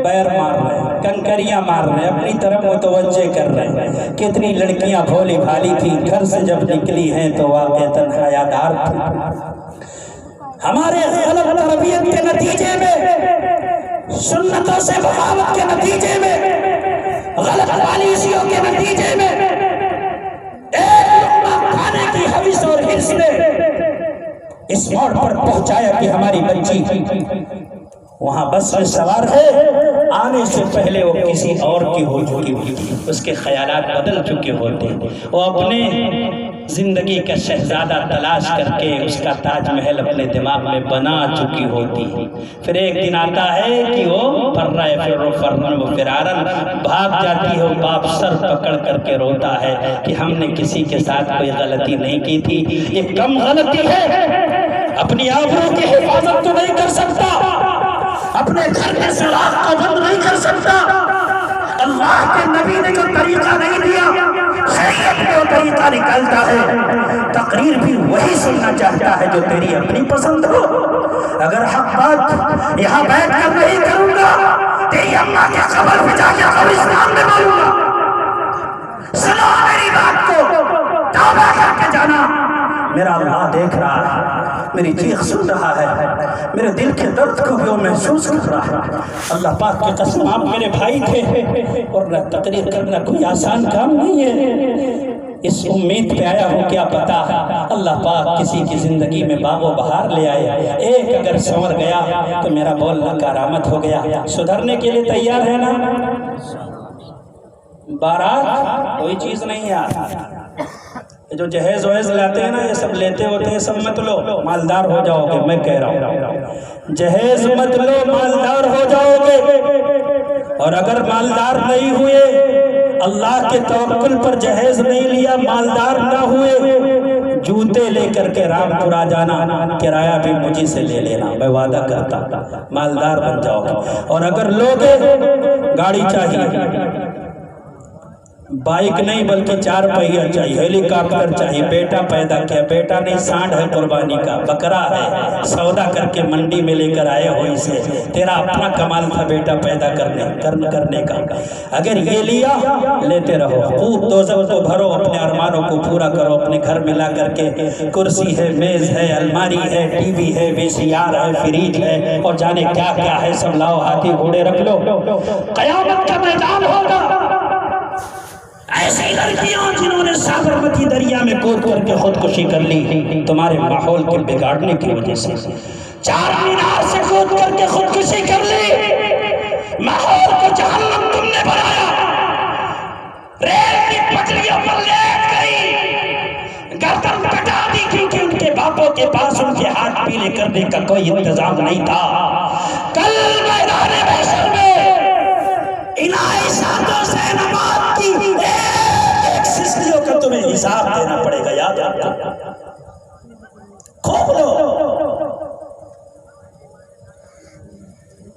Speaker 2: بیر مار رہے ہیں، کنکریاں مار رہے ہیں، اپنی طرف متوجہ کر رہے ہیں۔ کتنی لڑکیاں بھولی بھالی تھیں، گھر سے جب نکلی ہیں تو واقعتاً حیادار تھیں۔ ہمارے غلط تربیت کے نتیجے میں، سنتوں سے بغاوت کے نتیجے میں، غلط پالیسیوں کے نتیجے میں، ایک لقمہ کھانے کی حوث اور حرص نے اس موڑ پر پہنچایا کہ ہماری بچی وہاں بس میں سوار ہے، آنے سے پہلے وہ کسی اور کی ہو چکی ہوتی، اس کے خیالات بدل چکے ہوتے، وہ اپنے زندگی کا شہزادہ تلاش کر کے اس کا تاج محل اپنے دماغ میں بنا چکی ہوتی۔ پھر ایک دن آتا ہے کہ وہ فرارن بھاگ جاتی ہے، وہ باپ سر پکڑ کر کے روتا ہے کہ ہم نے کسی کے ساتھ کوئی غلطی نہیں کی تھی۔ یہ کم غلطی ہے، اپنی آبرو کی حفاظت تو نہیں کر سکتا، اپنے گھر کے سراغ کو بند نہیں کر سکتا، اللہ کے نبی نے جو طریقہ نہیں دیا، شریعت میں وہ طریقہ نکلتا ہے۔ تقریر بھی وہی سننا چاہتا ہے جو تیری اپنی پسند ہو۔ اگر حق بات یہاں بیٹھ کر نہیں کروں گا، تیری اماں کے قبر پہ جا کے قبرستان میں ماروں گا۔ سنو میری بات کو، توبہ کر کے جانا، میرا اللہ دیکھ رہا ہے، میری چیخ سن رہا ہے، میرے دل کے درد کو بھی وہ محسوس کر رہا ہے۔ اللہ پاک کی قسم آپ میرے بھائی تھے، اور نہ تقریر کرنا کوئی آسان کام نہیں ہے۔ اس امید پہ آیا ہوں، کیا پتا اللہ پاک کسی کی زندگی میں باغ و بہار لے آئے۔ ایک اگر سنور گیا تو میرا بولنا کارآمد ہو گیا۔ سدھرنے کے لیے تیار ہے نا؟ بارات کوئی چیز نہیں ہے، جو جہیز وہیز لاتے ہیں نا، یہ سب لیتے ہوتے ہیں، سب مت لو، مالدار ہو جاؤ گے۔ میں کہہ رہا ہوں جہیز مت لو، مالدار ہو جاؤ گے۔ اور اگر مالدار نہیں ہوئے، اللہ کے توکل پر جہیز نہیں لیا، مالدار نہ ہوئے، جوتے لے کر کے رام پورا جانا، کرایہ بھی مجھے سے لے لینا، میں وعدہ کرتا، مالدار بن جاؤ گے۔ اور اگر لوگے، گاڑی چاہیے، بائک نہیں بلکہ 4 پہیہ چاہیے، ہیلی کاپٹر چاہیے۔ بیٹا پیدا کیا، بیٹا نہیں سانڈ ہے قربانی کا، بکرا ہے، سودا کر کے منڈی میں لے کر آئے ہو اسے، تیرا اپنا کمال تھا بیٹا پیدا کرنے کا۔ اگر یہ لیا، لیتے رہو، خوب دوزخ کو بھرو، اپنے ارمانوں کو پورا کرو، اپنے گھر میں لا کر کے کرسی ہے، میز ہے، الماری ہے، ٹی وی ہے، VCR ہے، فریج ہے، اور جانے کیا کیا ہے، سب لاؤ، ہاتھی گھوڑے رکھ لو، قیامت کا میدان ہوگا۔ ایسی لڑکیاں جنہوں نے سابرمتی دریا میں کود کر کے خودکشی کر لی تمہارے ماحول کے بگاڑنے کی وجہ سے، 4 مینار سے کود کر کے خودکشی کر لی، ماحول کو جہنم تم نے بنایا، ریل کی پٹریوں پر لیٹ گئی، گردن کٹا دی کیونکہ ان کے باپوں کے پاس ان کے ہاتھ پیلے کرنے کا کوئی انتظام نہیں تھا۔ کل میدان محشر میں ان عائشہ زینبات کی ایک سسلیوں کا تمہیں حساب دینا پڑے گا، یاد رکھنا، خوب لو۔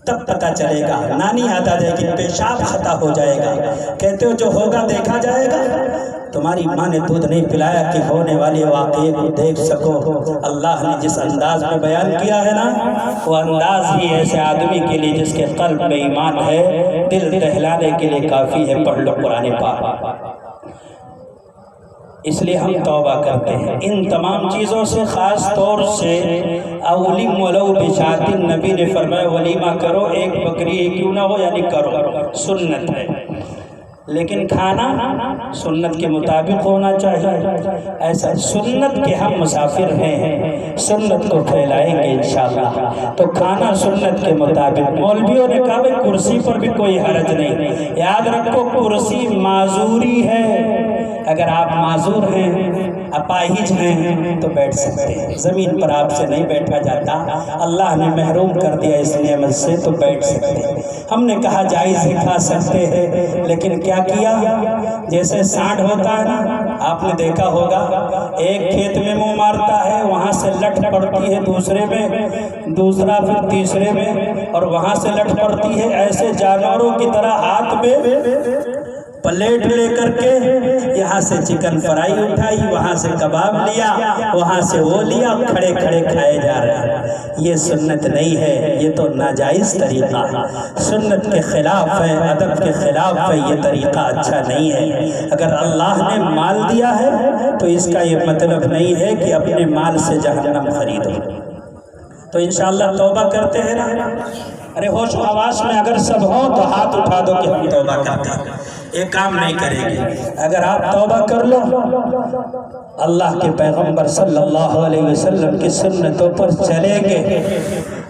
Speaker 2: تب پتہ چلے گا۔ نانی یاد آ جائے گی، پیشاب خطا ہو جائے گا، کہتے ہو جو ہوگا دیکھا جائے گا۔ تمہاری ماں نے دودھ نہیں پلایا کہ ہونے والے واقعے کو دیکھ سکو۔ اللہ نے جس انداز میں بیان کیا ہے نا، وہ انداز ہی ایسے آدمی کے لیے جس کے قلب میں ایمان ہے، دل دہلانے کے لیے کافی ہے۔ پڑھ لو قرآن پاک۔ اس لیے ہم توبہ کرتے ہیں ان تمام چیزوں سے، خاص طور سے اولم ولو بشات، نبی نے فرمایا ولیمہ کرو، ایک بکری کیوں نہ ہو، یعنی کرو، سنت ہے۔ لیکن کھانا سنت کے مطابق ہونا چاہیے۔ ایسا سنت کے ہم مسافر ہیں، سنت کو پھیلائیں گے انشاءاللہ، تو کھانا سنت کے مطابق۔ مولویوں نے کہا بھئی کرسی پر بھی کوئی حرج نہیں، یاد رکھو کرسی معذوری ہے۔ اگر آپ معذور ہیں، اپاہج ہیں، تو بیٹھ سکتے ہیں، زمین پر آپ سے نہیں بیٹھا جاتا، اللہ نے محروم کر دیا اس نعمت سے، تو بیٹھ سکتے ہیں۔ ہم نے کہا جائز ہی کھا سکتے ہیں، لیکن کیا کیا؟ جیسے سانڈ ہوتا ہے نا، آپ نے دیکھا ہوگا، ایک کھیت میں منہ مارتا ہے، وہاں سے لٹ پڑتی ہے دوسرے میں، دوسرا پھر تیسرے میں، اور وہاں سے لٹ پڑتی ہے۔ ایسے جانوروں کی طرح ہاتھ میں پلیٹ لے کر کے یہاں سے چکن فرائی اٹھائی، وہاں سے کباب لیا، وہاں سے وہ لیا، کھڑے کھڑے کھائے جا رہے ہیں۔ یہ سنت نہیں ہے، یہ تو ناجائز طریقہ ہے، سنت کے خلاف ہے، ادب کے خلاف ہے، یہ طریقہ اچھا نہیں ہے۔ اگر اللہ نے مال دیا ہے تو اس کا یہ مطلب نہیں ہے کہ اپنے مال سے جہنم خریدو۔ تو انشاءاللہ توبہ کرتے ہیں نا؟ ارے ہوش و حواس میں اگر سب ہوں تو ہاتھ اٹھا دو کہ ہم توبہ کرتے ہیں۔ یہ کام نہیں کریں گے۔ اگر آپ توبہ کر لو، اللہ کے پیغمبر صلی اللہ علیہ وسلم کی سنتوں پر چلیں گے۔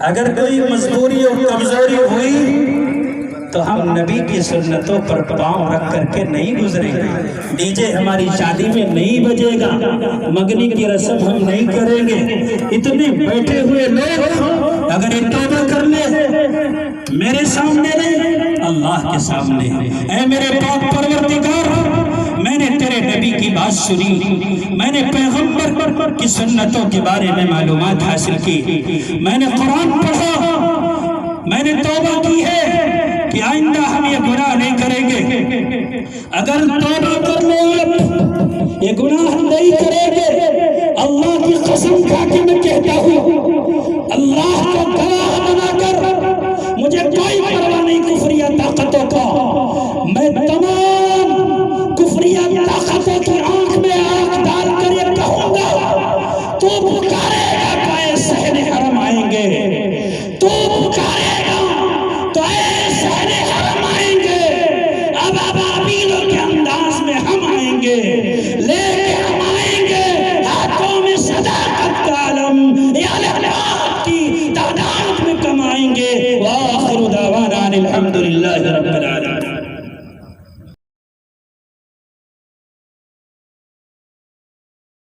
Speaker 2: اگر کوئی مزدوری اور کمزوری ہوئی تو ہم نبی کی سنتوں پر پاؤں رکھ کر کے نہیں گزریں گے۔ ڈی جے ہماری شادی میں نہیں بجے گا، مگنی کی رسم ہم نہیں کریں گے۔ اتنے بیٹھے ہوئے لوگ اگر یہ توبہ کر لے، میرے سامنے نہیں، اللہ کے سامنے، اے میرے پاک پروردگار، میں نے تیرے نبی کی بات سنی، میں نے پیغمبر کی سنتوں کے بارے میں معلومات حاصل کی، میں نے قرآن پڑھا، میں نے توبہ کی ہے کہ آئندہ ہم یہ گناہ نہیں کریں گے۔ اگر توبہ کر لو آپ، یہ گناہ نہیں کریں گے، اللہ کی قسم کھا کے میں کہتا ہوں، اللہ کو گواہ بنا کر، مجھے کوئی پرواہ نہیں کفریہ طاقتوں کا، میں تمام کفریہ طاقتوں کی آنکھ میں آنکھ ڈال کر یہ کہوں گا، تو پکارے گا تو اے صحن حرم آئیں گے، تو پکارے گا تو اے صحن حرم آئیں گے۔ اب ابابیلوں کے انداز میں ہم آئیں گے، لے کے ہم آئیں گے ہاتھوں میں صداقت کا علم، یا اللہ کی تعداد میں کم آئیں گے۔ وآخر دعوانا الحمدللہ رب العالمین۔